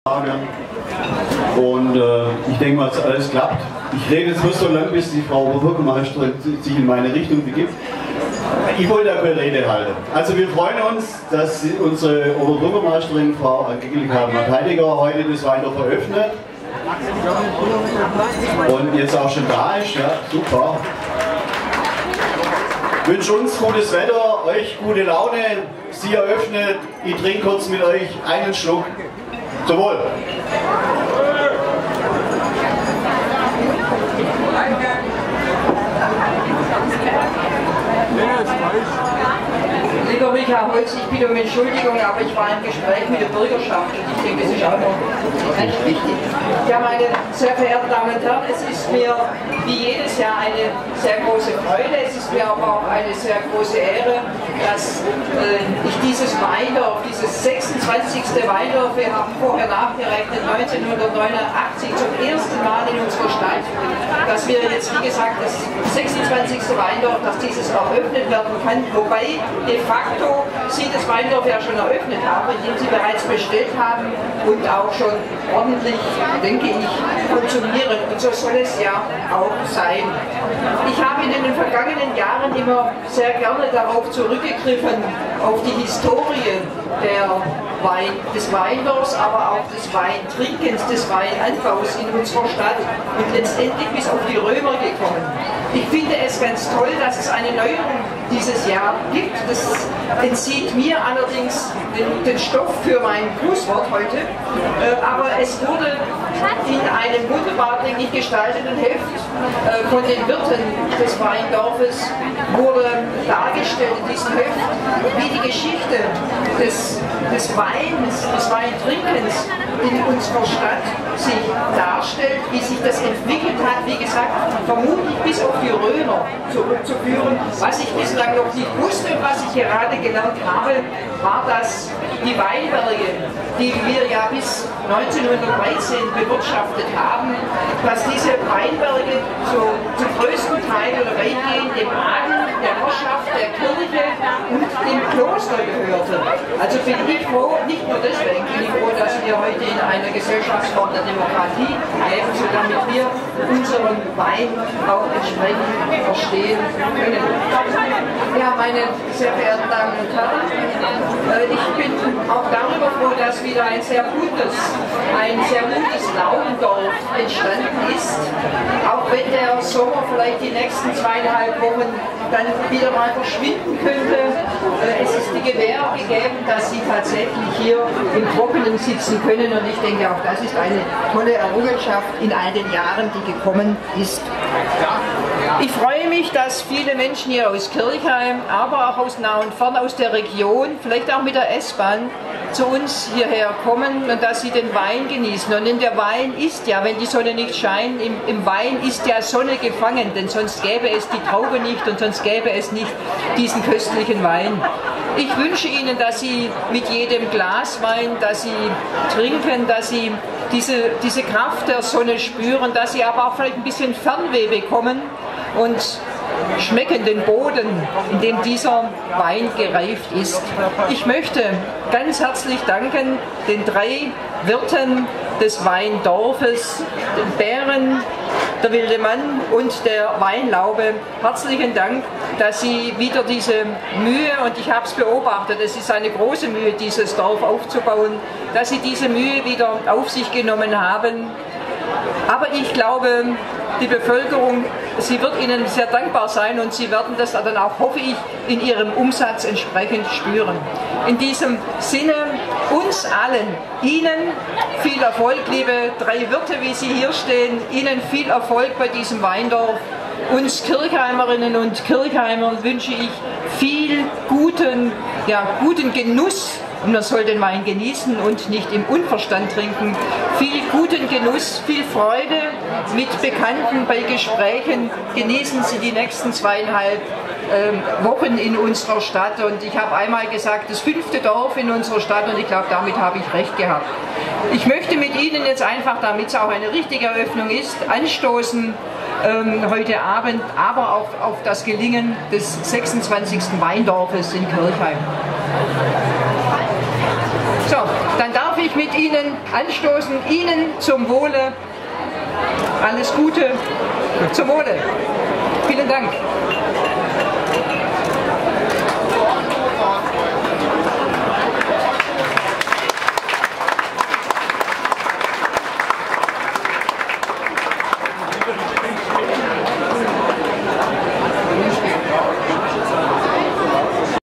Und ich denke mal, dass alles klappt. Ich rede jetzt nur so lange, bis die Frau Oberbürgermeisterin sich in meine Richtung begibt. Ich wollte auch keine Rede halten. Also wir freuen uns, dass unsere Oberbürgermeisterin, Frau Angelika Heidegger, heute das Weindorf eröffnet. Und jetzt auch schon da ist, ja, super. Ich wünsche uns gutes Wetter, euch gute Laune. Sie eröffnet, ich trinke kurz mit euch einen Schluck. Zum Wohl. Lieber Michael Holz, ich bitte um Entschuldigung, aber ich war im Gespräch mit der Bürgerschaft und ich denke, es ist auch noch ganz wichtig. Ja, meine sehr verehrten Damen und Herren, es ist mir wie jedes Jahr eine sehr große Freude, es ist mir aber auch eine sehr große Ehre, dass ich dieses Weindorf, dieses 26. Weindorf, wir haben vorher nachgerechnet, 1989 zum ersten Mal in unserer Stadt, dass wir jetzt, wie gesagt, das 26. Weindorf, dass dieses eröffnet werden kann, wobei de facto Sie das Weindorf ja schon eröffnet haben, indem Sie bereits bestellt haben und auch schon ordentlich, denke ich, konsumieren. Und so soll es ja auch sein. Ich habe in den vergangenen Jahren immer sehr gerne darauf zurückgegriffen, auf die Historie des Weindorfs, aber auch des Weintrinkens, des Weinanbaus in unserer Stadt und letztendlich bis auf die Römer gekommen. Ich finde es ganz toll, dass es eine Neuerung dieses Jahr gibt. Das entzieht mir allerdings den Stoff für mein Grußwort heute, aber es wurde in einem wunderbar, denke ich, gestalteten Heft von den Wirten des Weindorfes wurde dargestellt in diesem Heft, wie die Geschichte des Weins, des Weintrinkens in unserer Stadt sich darstellt, wie sich das entwickelt hat, wie gesagt, vermutlich bis auf die Römer zurückzuführen. Was ich bislang noch nicht wusste und was ich gerade gelernt habe, war, dass die Weinberge, die wir ja bis 1913 bewirtschaftet haben, dass diese Weinberge zum größten Teil oder weitgehend dem Adel, der Herrschaft, der Kirche und dem Kloster gehörte. Also bin ich froh, nicht nur deswegen bin ich froh, dass wir heute in einer Gesellschaftsform der Demokratie leben, so damit wir unseren Wein auch entsprechend verstehen können. Ja, meine sehr verehrten Damen und Herren, ich bin auch darüber froh, dass wieder ein sehr gutes Laubendorf entstanden ist, auch wenn der Sommer vielleicht die nächsten 2,5 Wochen dann wieder mal verschwinden könnte. Es ist die Gewähr gegeben, dass Sie tatsächlich hier im Trockenen sitzen können und ich denke auch das ist eine tolle Errungenschaft in all den Jahren, die gekommen ist. Ich freue mich, dass viele Menschen hier aus Kirchheim, aber auch aus nah und fern aus der Region, vielleicht auch mit der S-Bahn, zu uns hierher kommen und dass sie den Wein genießen. Und in der Wein ist ja, wenn die Sonne nicht scheint, im Wein ist ja Sonne gefangen, denn sonst gäbe es die Traube nicht und sonst gäbe es nicht diesen köstlichen Wein. Ich wünsche Ihnen, dass Sie mit jedem Glas Wein, das Sie trinken, dass Sie diese Kraft der Sonne spüren, dass Sie aber auch vielleicht ein bisschen Fernweh bekommen und schmecken den Boden, in dem dieser Wein gereift ist. Ich möchte ganz herzlich danken den 3 Wirten des Weindorfes, den Bären, der wilde Mann und der Weinlaube. Herzlichen Dank, dass Sie wieder diese Mühe, und ich habe es beobachtet, es ist eine große Mühe, dieses Dorf aufzubauen, dass Sie diese Mühe wieder auf sich genommen haben. Aber ich glaube, die Bevölkerung, sie wird Ihnen sehr dankbar sein und Sie werden das dann auch, hoffe ich, in Ihrem Umsatz entsprechend spüren. In diesem Sinne, uns allen, Ihnen viel Erfolg, liebe 3 Wirte, wie Sie hier stehen, Ihnen viel Erfolg bei diesem Weindorf. Uns Kirchheimerinnen und Kirchheimern wünsche ich viel guten Genuss. Und man soll den Wein genießen und nicht im Unverstand trinken. Viel guten Genuss, viel Freude mit Bekannten bei Gesprächen. Genießen Sie die nächsten 2,5 Wochen in unserer Stadt. Und ich habe einmal gesagt, das 5. Dorf in unserer Stadt, und ich glaube, damit habe ich recht gehabt. Ich möchte mit Ihnen jetzt einfach, damit es auch eine richtige Eröffnung ist, anstoßen heute Abend, aber auch auf das Gelingen des 26. Weindorfes in Kirchheim. So, dann darf ich ich mit Ihnen anstoßen. Ihnen zum Wohle. Alles Gute. Zum Wohle. Vielen Dank.